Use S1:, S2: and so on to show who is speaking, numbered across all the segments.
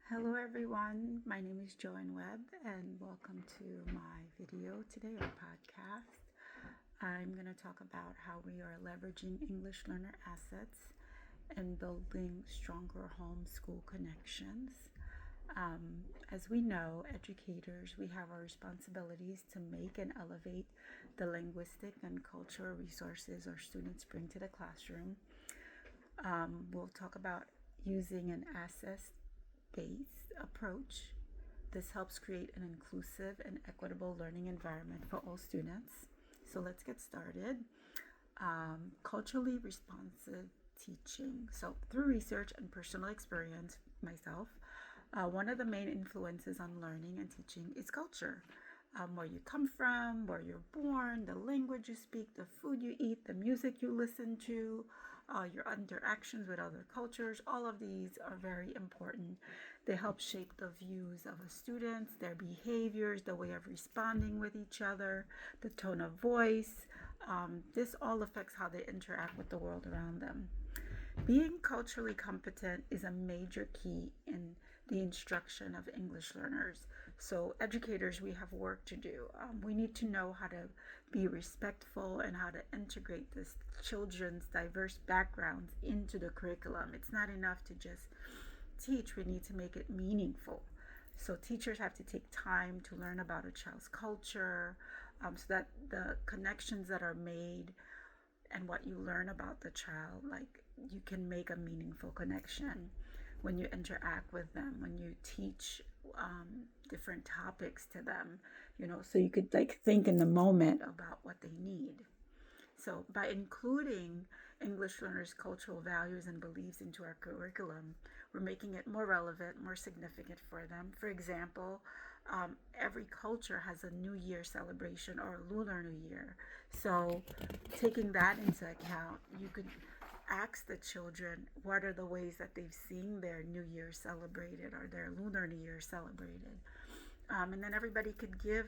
S1: Hello everyone, my name is Joanne Webb and welcome to my video today or podcast. I'm going to talk about how we are leveraging English learner assets and building stronger home-school connections. As we know, educators, we have our responsibilities to make and elevate the linguistic and cultural resources our students bring to the classroom. We'll talk about using an assets-based approach. This helps create an inclusive and equitable learning environment for all students. So let's get started. Culturally responsive teaching. So through research and personal experience myself, one of the main influences on learning and teaching is culture. Where you come from, where you're born, the language you speak, the food you eat, the music you listen to, your interactions with other cultures, all of these are very important. They help shape the views of the students, their behaviors, the way of responding with each other, the tone of voice. This all affects how they interact with the world around them. Being culturally competent is a major key in the instruction of English learners. So, educators, we have work to do. We need to know how to be respectful and how to integrate this children's diverse backgrounds into the curriculum. It's not enough to just teach, we need to make it meaningful. So, teachers have to take time to learn about a child's culture so that the connections that are made and what you learn about the child, like you can make a meaningful connection when you interact with them, when you teach different topics to them, so you could like think in the moment about what they need. So by including English learners' cultural values and beliefs into our curriculum, we're making it more relevant, more significant for them. For example, every culture has a New Year celebration or a Lunar New Year. So taking that into account, you could ask the children what are the ways that they've seen their New Year celebrated or their Lunar New Year celebrated. And then everybody could give,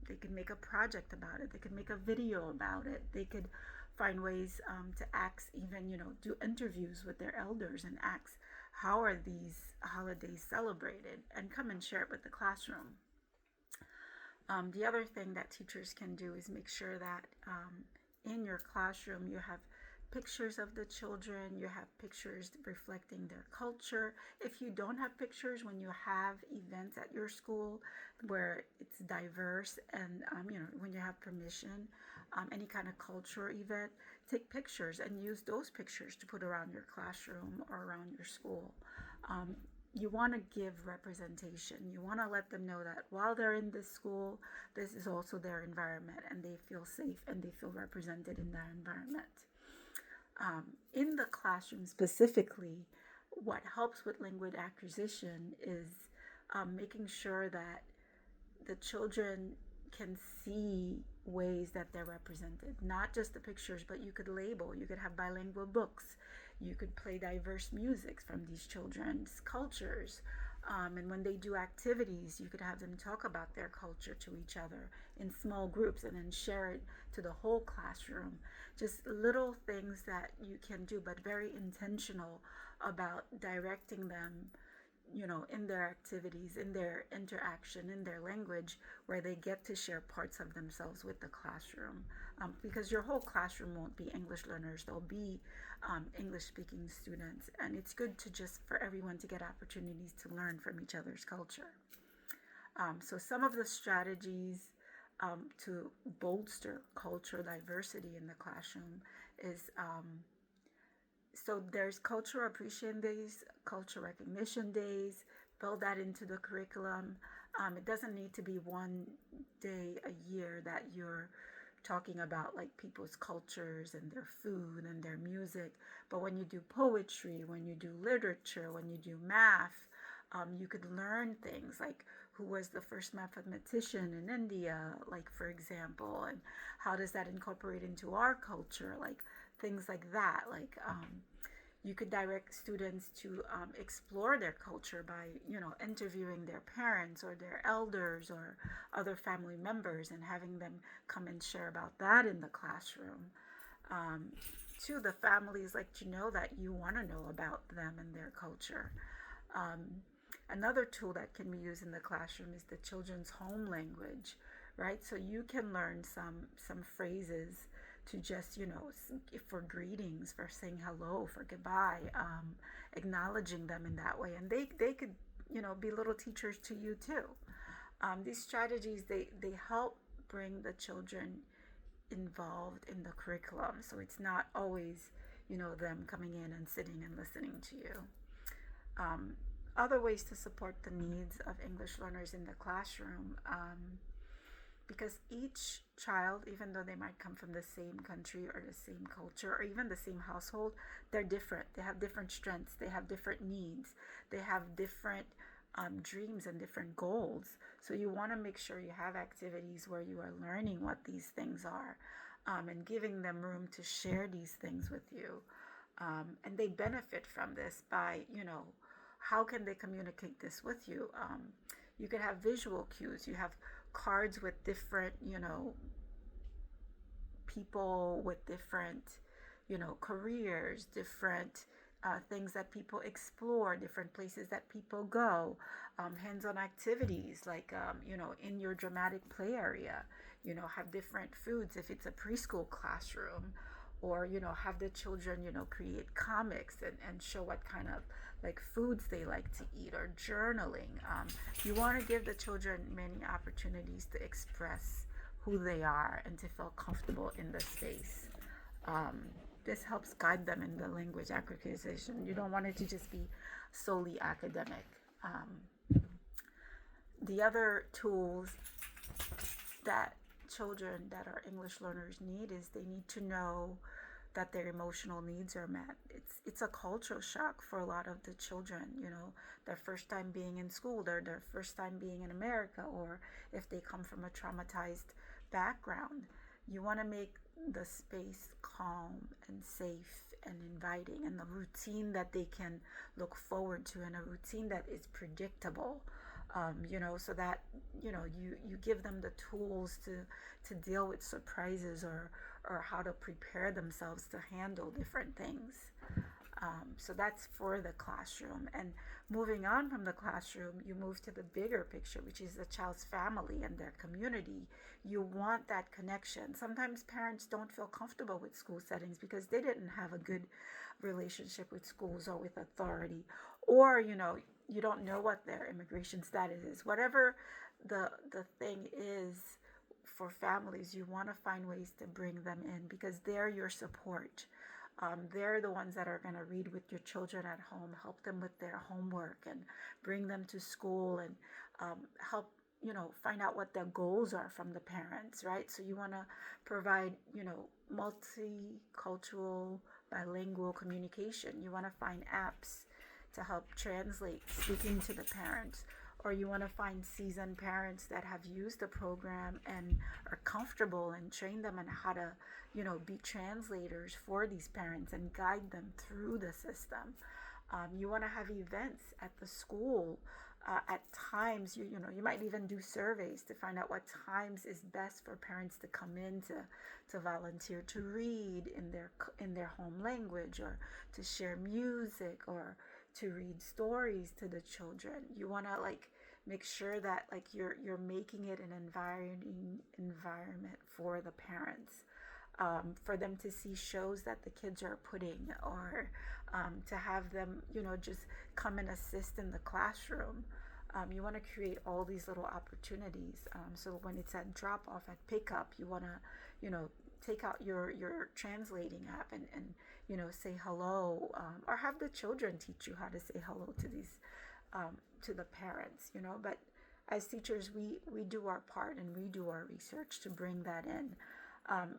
S1: they could make a project about it. They could make a video about it. They could find ways to ask, even, do interviews with their elders and ask, how are these holidays celebrated? And come and share it with the classroom. The other thing that teachers can do is make sure that in your classroom you have pictures of the children, you have pictures reflecting their culture. If you don't have pictures, when you have events at your school where it's diverse and when you have permission, any kind of cultural event, take pictures and use those pictures to put around your classroom or around your school. You want to give representation. You want to let them know that while they're in this school, this is also their environment and they feel safe and they feel represented in that environment. In the classroom specifically, what helps with language acquisition is making sure that the children can see ways that they're represented, not just the pictures, but you could label, you could have bilingual books, you could play diverse music from these children's cultures. And when they do activities, you could have them talk about their culture to each other in small groups and then share it to the whole classroom. Just little things that you can do, but very intentional about directing them, in their activities, in their interaction, in their language, where they get to share parts of themselves with the classroom. Because your whole classroom won't be English learners, they'll be English speaking students. And it's good to just for everyone to get opportunities to learn from each other's culture. So some of the strategies to bolster cultural diversity in the classroom is so there's cultural appreciation days, cultural recognition days. Build that into the curriculum. It doesn't need to be one day a year that you're talking about like people's cultures and their food and their music. But when you do poetry, when you do literature, when you do math, you could learn things like who was the first mathematician in India, like for example, and how does that incorporate into our culture, like things like that. Like you could direct students to explore their culture by, interviewing their parents or their elders or other family members and having them come and share about that in the classroom. To the families, like to know that you want to know about them and their culture. Another tool that can be used in the classroom is the children's home language, right? So you can learn some phrases to just, for greetings, for saying hello, for goodbye, acknowledging them in that way. And they could, be little teachers to you too. These strategies, they help bring the children involved in the curriculum. So it's not always, them coming in and sitting and listening to you. Other ways to support the needs of English learners in the classroom, because each child, even though they might come from the same country or the same culture or even the same household, they're different. They have different strengths. They have different needs. They have different dreams and different goals. So you want to make sure you have activities where you are learning what these things are, and giving them room to share these things with you. And they benefit from this by, how can they communicate this with you? You could have visual cues. You have cards with different, people with different, careers, different things that people explore, different places that people go, hands-on activities like, in your dramatic play area, have different foods if it's a preschool classroom, or, have the children, create comics and show what kind of like foods they like to eat, or journaling. You want to give the children many opportunities to express who they are and to feel comfortable in the space. This helps guide them in the language acquisition. You don't want it to just be solely academic. The other tools that children that are English learners need is they need to know that their emotional needs are met. It's a cultural shock for a lot of the children, their first time being in school, their first time being in America, or if they come from a traumatized background. You want to make the space calm and safe and inviting, and the routine that they can look forward to, and a routine that is predictable. So that, you give them the tools to deal with surprises, or how to prepare themselves to handle different things. So that's for the classroom. And moving on from the classroom, you move to the bigger picture, which is the child's family and their community. You want that connection. Sometimes parents don't feel comfortable with school settings because they didn't have a good relationship with schools or with authority, or, you don't know what their immigration status is. Whatever the thing is for families, you want to find ways to bring them in because they're your support. They're the ones that are going to read with your children at home, help them with their homework, and bring them to school, and help, find out what their goals are from the parents, right? So you want to provide, multicultural, bilingual communication. You want to find apps to help translate speaking to the parents, or you want to find seasoned parents that have used the program and are comfortable, and train them on how to, be translators for these parents and guide them through the system. You want to have events at the school. At times, you might even do surveys to find out what times is best for parents to come in to volunteer to read in their home language, or to share music, or to read stories to the children. You want to make sure that you're making it an environment for the parents, for them to see shows that the kids are putting, or to have them just come and assist in the classroom. You want to create all these little opportunities, so when it's at drop off, at pickup, you want to take out your translating app and say hello, or have the children teach you how to say hello to these to the parents. But as teachers, we do our part, and we do our research to bring that in.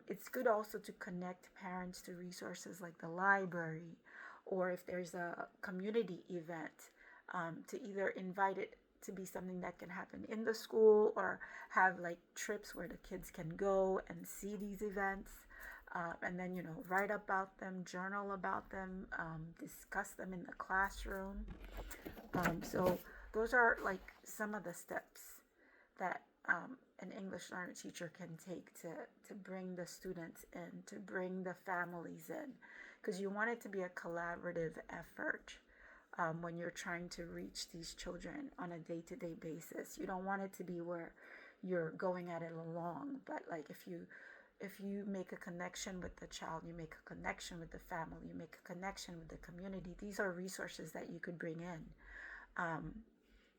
S1: It's good also to connect parents to resources like the library, or if there's a community event, to either invite it to be something that can happen in the school, or have trips where the kids can go and see these events, and then write about them, journal about them, discuss them in the classroom. So those are some of the steps that an English learner teacher can take to bring the students in, to bring the families in, because you want it to be a collaborative effort. when you're trying to reach these children on a day-to-day basis. You don't want it to be where you're going at it alone, but like if you make a connection with the child, you make a connection with the family, you make a connection with the community. These are resources that you could bring in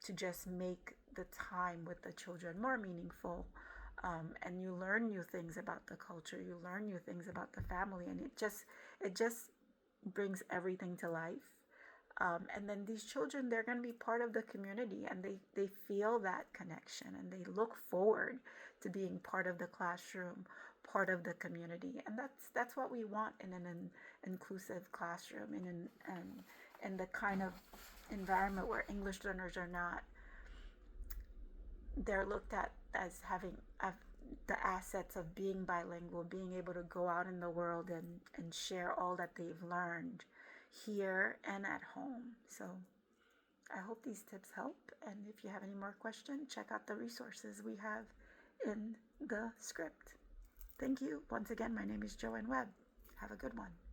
S1: to just make the time with the children more meaningful. And you learn new things about the culture, you learn new things about the family, and it just brings everything to life. And then these children, they're going to be part of the community, and they feel that connection, and they look forward to being part of the classroom, part of the community. And that's what we want in an inclusive classroom, in the kind of environment where English learners are not, they're looked at as having the assets of being bilingual, being able to go out in the world and share all that they've learned here and at home. So I hope these tips help. And if you have any more questions, check out the resources we have in the script. Thank you. Once again, my name is Joanne Webb. Have a good one.